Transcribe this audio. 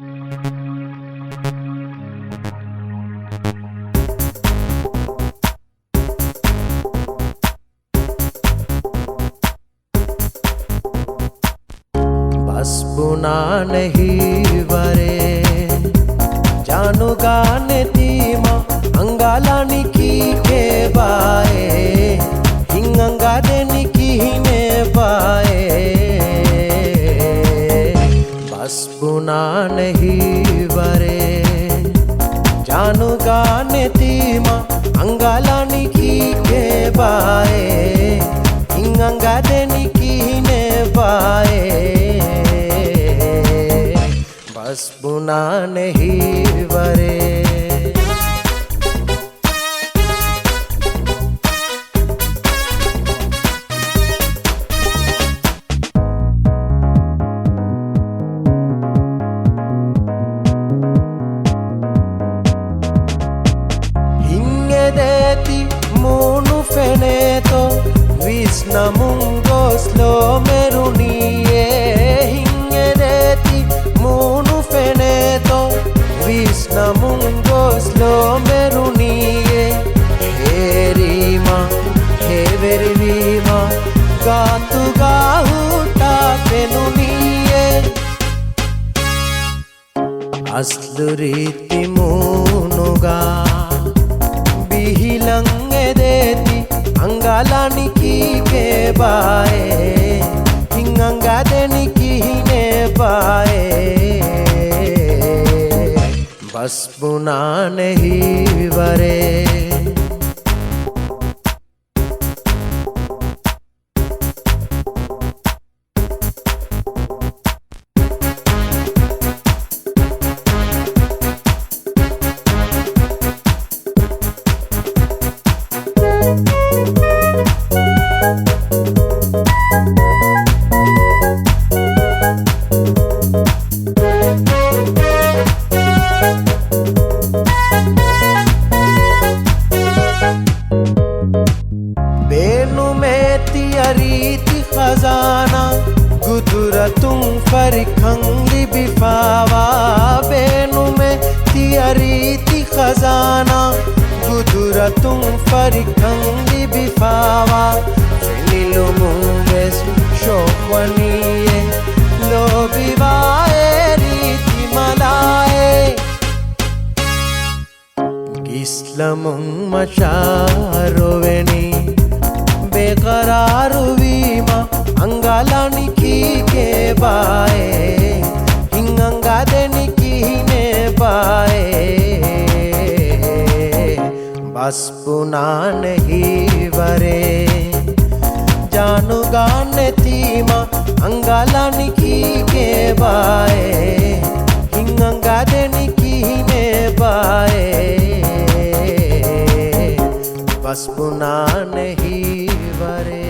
बस बुना नहीं वरे जानो गाने तीमा अंगालानी की के बाए हिंगंगा देनी की ने बाए बस बुना नहीं वरे जानो गाने तीमा अंगालानी की के बाए हिंगंगा देनी की ने बाए बस बुना नहीं वरे हिंगे देती मूनु फेने तो विस्ना मुंगो स्लो मेरुनिये हिंगे देती मूनु फेने तो विस्ना मुंगो स्लो मेरुनिये हेरीमा हेवेरीमा गातु गाहुटा पेनुनिये असलु रीति मूनुगा बिहिलंगे देती अंगालानी की के बाए हिंगंगा देनी की ने बाए बस बुना नहीं वरे रीति खजाना गुदुरा तुम फरखंगी बिफावा बेनु में रीति खजाना गुदुरा तुम फरखंगी बिफावा फिनिलो मुंगेस शोकवनिये लो बिवाए रीति मलाए गिस्लमुं मचारोवेनी बेकरार वीमा अंगालानी की के बाए हिंगंगा देनी की ने बाए बस बुना नहीं वरे जानु गाने तीमा अंगालानी की के बाए हिंगंगा देनी की ने बाए बस बुना नहीं वरे।